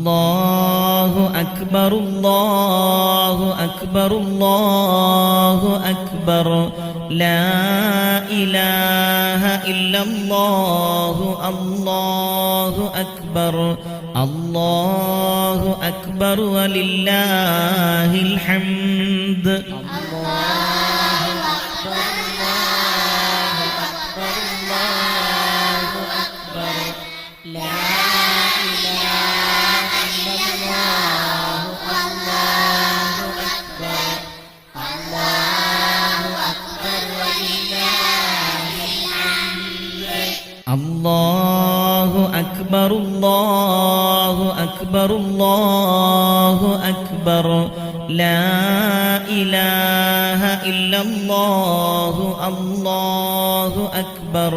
അല്ലാഹു അക്ബർ അല്ലാഹു അക്ബർ അല്ലാഹു അക്ബർ ലാ ഇലാഹ ഇല്ലല്ലാഹു അല്ലാഹു അക്ബർ അല്ലാഹു അക്ബർ വലില്ലാഹിൽ ഹംദ്. അല്ലാഹു അക്ബർ അല്ലാഹു അക്ബർ അല്ലാഹു അക്ബർ ലാ ഇലാഹ ഇല്ലല്ലാഹു അല്ലാഹു അക്ബർ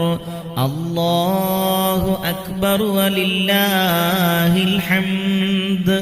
അല്ലാഹു അക്ബർ വലില്ലാഹിൽ ഹംദ്.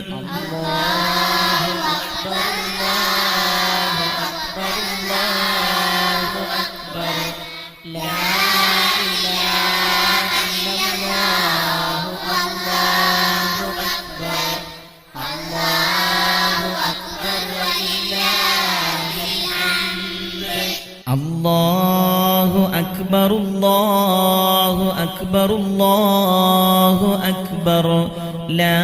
അല്ലാഹു അക്ബർ അല്ലാഹു അക്ബർ അല്ലാഹു അക്ബർ ലാ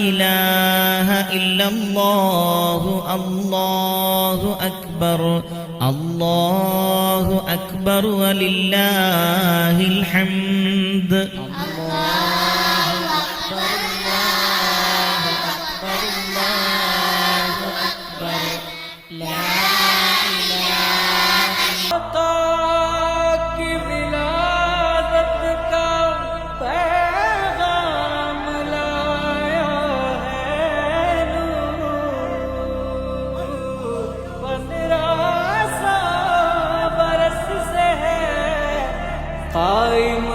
ഇലാഹ ഇല്ലല്ലാഹു അല്ലാഹു അക്ബർ അല്ലാഹു അക്ബർ വലില്ലാഹിൽ ഹംദ്. कायम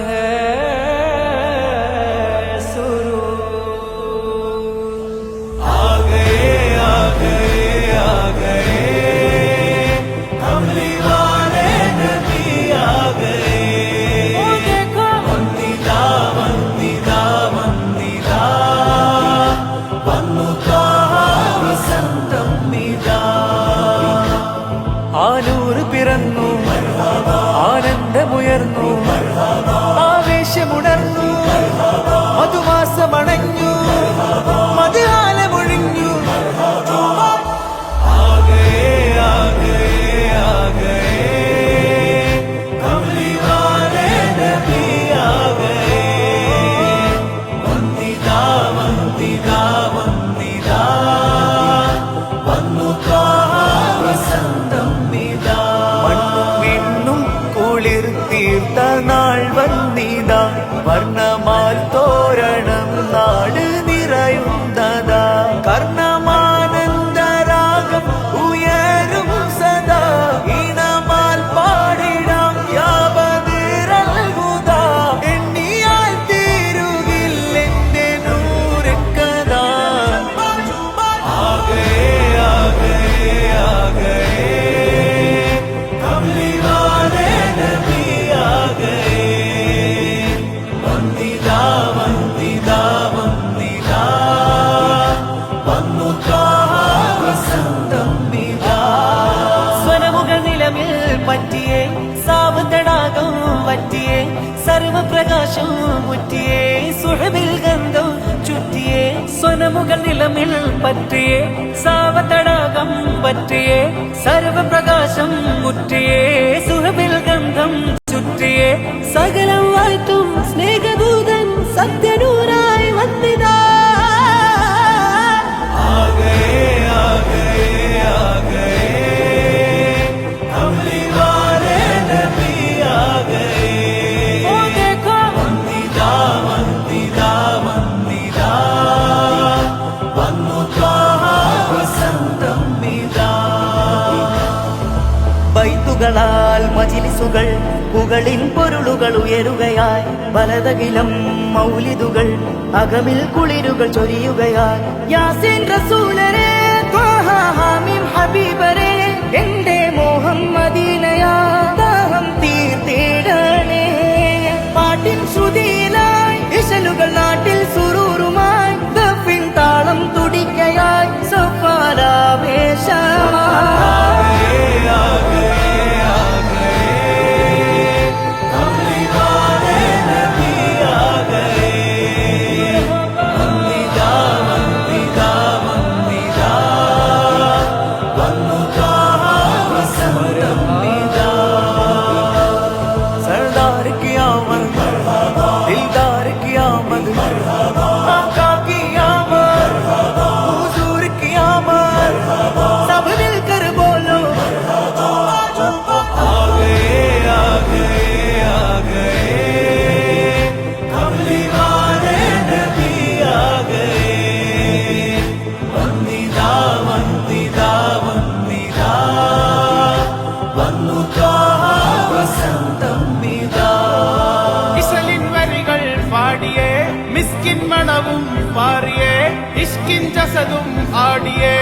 है सुरूर। आ गए आ गए आ गए कमली वाले नबी आ गए। ओ देखो वंदिदा वंदिदा वंदिदा वन्नु कहा वसंतम निदा। ആനൂർ പിറന്നു ആനന്ദമുയർന്നു ആവേശമുണർന്നു മധുമാസമണഞ്ഞു മധുഹാലമൊഴിഞ്ഞു. ആ ഗയേ ആ ഗയേ ആ ഗയേ കമലി വാലേ നബി ആ ഗയേ। വന്ദിതാ വന്ദിതാ വന്ദിതാ വന്നു കഹാ വസന്തം നിദാ. മണ്ണും വിണ്ണും കുളിർ തീർത്ത നാൾ വന്നിതാ വർണ്ണമാൽ തോരണം നാട് നിറയുന്നതാ. കർണമാനന്ദരാഗം ഉയരും സദാ ഈണമാൽ പാടിടാം യാ ബദറൽ ഹുദാ. എണ്ണിയാൽ തീരുകില്ലെന്റെ നൂറുകഥാ. ആ ഗയേ ആ ഗയേ ആ ഗയേ കമലി വാലേ നബി ആ ഗയേ. വന്ദിതാ വന്ദിതാ വന്ദിതാ വന്നു കഹാ വസന്തം നിദാ. സ്വനമുകൾ നിലമിൽ പറ്റിയേ സാവതടാകം വറ്റിയേ സർവപ്രകാശം മുറ്റിയേ സുഹബിൽ ഗന്ധം ചുറ്റിയേ. സ്വനമുകൾ നിലമിൽ പറ്റിയേ സാവതടാകം പറ്റിയേ സർവപ്രകാശം മുറ്റിയേ സുഹബിൽ ഗന്ധം ചുറ്റിയേ. സകലം വാഴ്ത്തും സ്നേഹദൂതൻ സത്യനൂരായി വന്നിതാ. ആ ഗയേ ആ ഗയേ ആ ഗയേ കമലി വാലേ നബി ആ ഗയേ. ഓ देखो വന്ദിതാ വന്ദിതാ വന്ദിതാ വന്നു കഹാ വസന്തം നിദാ. ബൈത്തുകളാൽ മജ്ലിസുകൾ പുകളിൻ പൊരുളുകൾ ഉയരുകയായി പലതകിലം മൗലിദുകൾ അകമിൽ കുളിരുകൾ ചൊരിയുകയായി. യാസീൻ റസൂലരേ ത്വാഹ ഹാമിം ഹബീബരേ എന്റെ മോഹം മദീനയാ ദാഹം തീർത്തിടണേ. പാട്ടിൻ ശ്രുതിയിലായി ഇശലുകൾ നാട്ടിൽ സുറൂർ आमद आका की आमद हुजूर की आमद सब मिलकर बोलो आ गए कमली वाले नबी आ गए वंदिदा वंदिदा वंदिदा वन्नु वसंतम मिदा ഇശലിൻ വരികൾ പാടിയേ മിസ്കിൻ മണവും പാറിയേ ഇഷ്കിൻ ജസദും ആടിയേ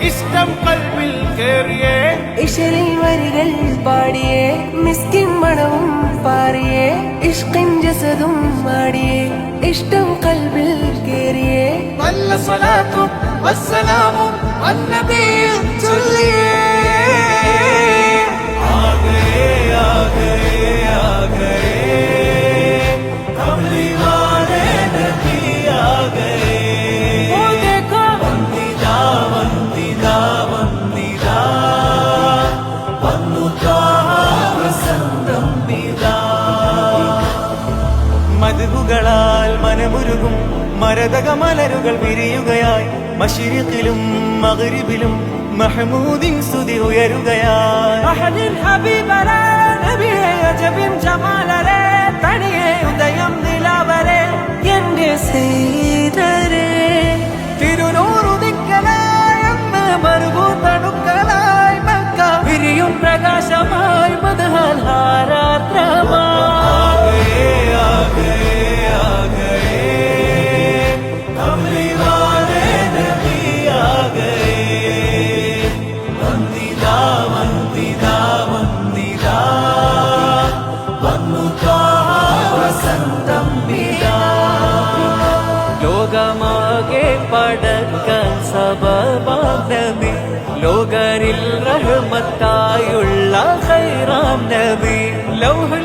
ഇഷ്ടം കൽവിൽ കേറിയേ ഇശലിൻ വരികൾ പാടിയേ മിസ്കിൻ മണവും പാറിയേ ഇഷ്കിൻ ജസദും ആടിയേ ഇഷ്ടം കൽബിൽ കേറിയേ വല്ല സ്വലാത്തും വസ്സലാമും വന്നബിയിൽ ചൊല്ലിയേ आ गए कमली वाले नबी आ गए ഓ देखो वंदिदा वंदिदा वंदिदा वन्नु വസന്തം മിതാ മദ്ഹുകളാൽ മനമുരുകും മരതക മലരുകൾ വിരിയുകയായി മശ്രിഖിലും മഗ്രിബിലും മഹ്മൂദിൻ സ്തുതി ഉയരുകയായി അഹദിൻ ഹബീബരേ നബിയേ അജബിൻ ജമാലരേ തണിയേ ഉദയം നിലാവരേ എന്റെ സീതരേ തിരുനൂറുദിക്കലായി അന്ന് മറുകൂട്ടണുക്കളായി മക്ക വിരിയും പ്രകാശമായി മദ്ഹൽ ഹാരാത്രമായി आ गए कमली वाले नबी आ गए वंदिदा वंदिदा वंदिदा वन्नु वसंतम मिदा ലോകമാകെ പടക്കാൻ സബബാം നബി ലോകരിൽ റഹ്മത്തായുള്ള ഖൈറാം നബി ലൗഹുൽ